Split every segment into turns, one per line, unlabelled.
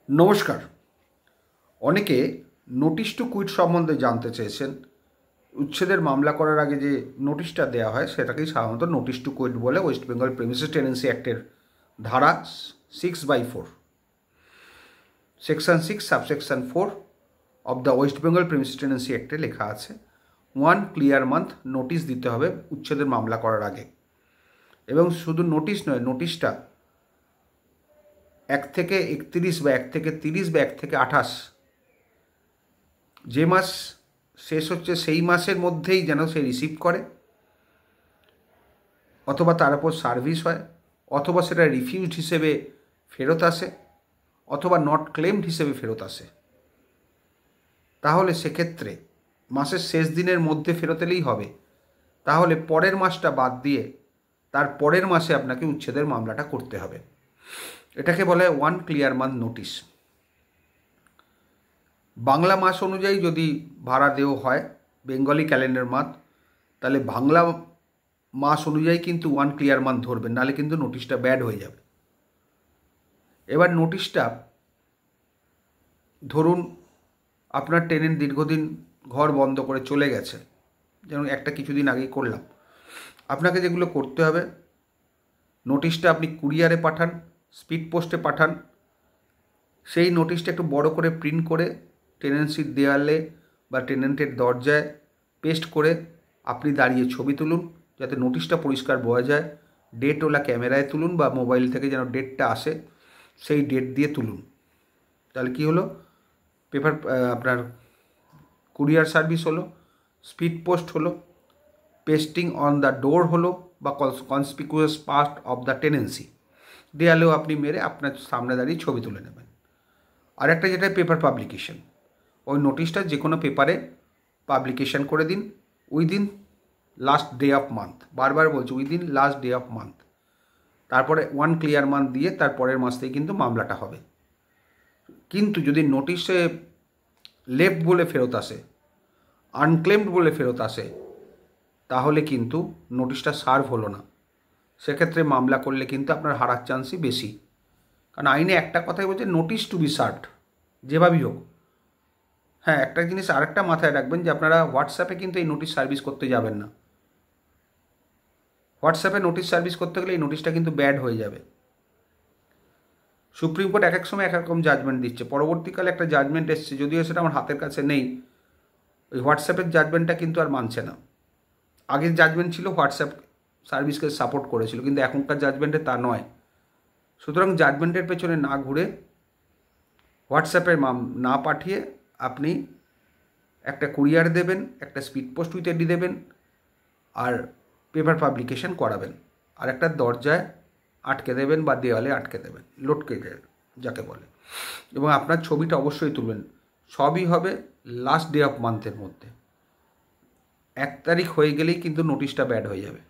নমস্কার। অনেকে notice to quit সম্বন্ধে জানতে চেয়েছেন। উচ্ছেদের মামলা করার আগে যে নোটিশটা দেওয়া হয় সেটাকেই সাধারণত নোটিশ টু কুইট বলে। ওয়েস্ট বেঙ্গল প্রেমিসেস টেনেন্সি অ্যাক্টের ধারা 6/4 section 6 subsection 4 of the West Bengal premises tenancy অ্যাক্টে লেখা আছে 1 ক্লিয়ার মান্থ নোটিশ দিতে হবে উচ্ছেদের মামলা করার আগে। এবং শুধু নোটিশ নয়, নোটিশটা 1 থেকে 31 বা 1 থেকে 30 বা 1 থেকে 28 যে মাস শেষ হচ্ছে সেই মাসের মধ্যেই যেন সে রিসিভ করে, অথবা তার উপর সার্ভিস হয়, অথবা সেটা রিফিউজড হিসেবে ফেরত আসে, অথবা নট ক্লেমড হিসেবে ফেরত আসে। তাহলে সেক্ষেত্রে মাসের শেষ দিনের মধ্যে ফেরত এলেই হবে। তাহলে পরের মাসটা বাদ দিয়ে তার পরের মাসে আপনাকে উচ্ছেদের মামলাটা করতে হবে। এটাকে বলে 1 ক্লিয়ার মান্থ নোটিশ। বাংলা মাস অনুযায়ী যদি ভাড়া দেওয়া হয়, বেঙ্গলি ক্যালেন্ডার মান্থ, তাহলে বাংলা মাস অনুযায়ী কিন্তু 1 ক্লিয়ার মান্থ ধরবেন, নাহলে কিন্তু নোটিশটা ব্যাড হয়ে যাবে। এবার নোটিশটা ধরুন আপনার টেনেন্ট দীর্ঘদিন ঘর বন্ধ করে চলে গেছে, যেমন একটা কিছুদিন আগেই করলাম। আপনাকে যেগুলো করতে হবে, নোটিশটা আপনি কুরিয়ারে পাঠান, স্পিড পোস্টে পাঠান। সেই নোটিশটা একটু বড় করে প্রিন্ট করে টেনেন্সির দেয়ালে বা টেনেন্টের দরজায় পেস্ট করে আপনি দাঁড়িয়ে ছবি তুলুন, যাতে নোটিশটা পরিষ্কার বোঝা যায়। ডেটওয়ালা ক্যামেরায় তুলুন বা মোবাইল থেকে যেন ডেটটা আসে, সেই ডেট দিয়ে তুলুন। তাহলে কী হলো, পেপার আপনার কুরিয়ার সার্ভিস হলো, স্পিড পোস্ট হলো, পেস্টিং অন দ্য ডোর হলো, বা conspicuous part of the tenancy দেয়ালেও আপনি মেরে আপনার সামনে দাঁড়িয়ে ছবি তুলে নেবেন। আর একটা যেটা পেপার পাবলিকেশন, ওই নোটিশটা যে কোনো পেপারে পাবলিকেশন করে দিন within last day of month. বারবার বলছি, within last day of month. তারপরে 1 ক্লিয়ার মান্থ দিয়ে তার পরের মাস থেকে কিন্তু মামলাটা হবে। কিন্তু যদি নোটিশে লেফট বলে ফেরত আসে, আনক্লেমড বলে ফেরত আসে, তাহলে কিন্তু নোটিশটা সার্ভ হলো না। সেক্ষেত্রে মামলা করলে কিন্তু আপনার হারার চান্সই বেশি। কারণ আইনে একটা কথাই বলছে, নোটিশ টু বি সার্ভড, যেভাবেই হোক। হ্যাঁ, একটা জিনিস আরেকটা মাথায় রাখবেন যে আপনারা হোয়াটসঅ্যাপে কিন্তু এই নোটিশ সার্ভিস করতে যাবেন না। হোয়াটসঅ্যাপে নোটিশ সার্ভিস করতে গেলে এই নোটিশটা কিন্তু ব্যাড হয়ে যাবে। সুপ্রিম কোর্ট এক এক সময় এক রকম জাজমেন্ট দিচ্ছে। পরবর্তীকালে একটা জাজমেন্ট এসছে, যদিও সেটা আমার হাতের কাছে নেই। ওই হোয়াটসঅ্যাপের জাজমেন্টটা কিন্তু আর মানছে না। আগের জাজমেন্ট ছিল হোয়াটসঅ্যাপ সার্ভিসকে সাপোর্ট করেছিল, কিন্তু এখনকার জাজমেন্টে তা নয়। সুতরাং জাজমেন্টের পেছনে না ঘুরে হোয়াটসঅ্যাপে না পাঠিয়ে আপনি একটা কুরিয়ার দেবেন, একটা স্পিড পোস্ট উইথ এডি দেবেন, আর পেপার পাবলিকেশন করাবেন, আর একটা দরজায় আটকে দেবেন বা দেওয়ালে আটকে দেবেন, লটকে যাকে বলে। এবং আপনার ছবিটা অবশ্যই তুলবেন। সবই হবে লাস্ট ডে অফ মান্থের মধ্যে। 1 তারিখ হয়ে গেলেই কিন্তু নোটিশটা ব্যাড হয়ে যাবে।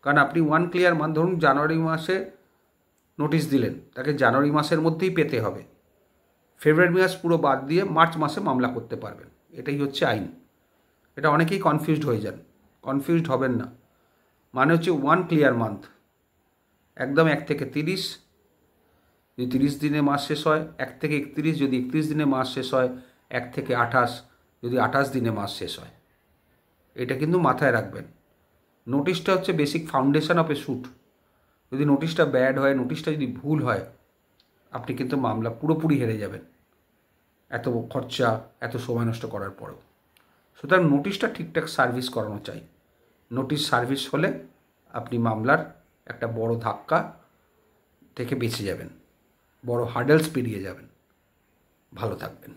কারণ আপনি 1 ক্লিয়ার মান্থ, ধরুন জানুয়ারি মাসে নোটিশ দিলেন, তাকে জানুয়ারি মাসের মধ্যেই পেতে হবে। ফেব্রুয়ারি মাস পুরো বাদ দিয়ে মার্চ মাসে মামলা করতে পারবেন। এটাই হচ্ছে আইন। এটা অনেকেই কনফিউজড হয়ে যান। কনফিউজড হবেন না। মানে হচ্ছে 1 ক্লিয়ার মান্থ, একদম 1 থেকে 30, যদি 30 দিনে মাস শেষ হয়, 1 থেকে 31 যদি 31 দিনে মাস শেষ হয়, 1 থেকে 28 যদি 28 দিনে মাস শেষ হয়। এটা কিন্তু মাথায় রাখবেন। নোটিশটা হচ্ছে basic foundation of A sweet. যদি নোটিশটা ব্যাড হয়, নোটিশটা যদি ভুল হয়, আপনি কিন্তু মামলা পুরোপুরি হেরে যাবেন, এত খরচা, এত সময় নষ্ট করার পরেও। সুতরাং নোটিশটা ঠিকঠাক সার্ভিস করানো চাই। নোটিশ সার্ভিস হলে আপনি মামলার একটা বড় ধাক্কা থেকে বেঁচে যাবেন, বড় হার্ডেলস পেরিয়ে যাবেন। ভালো থাকবেন।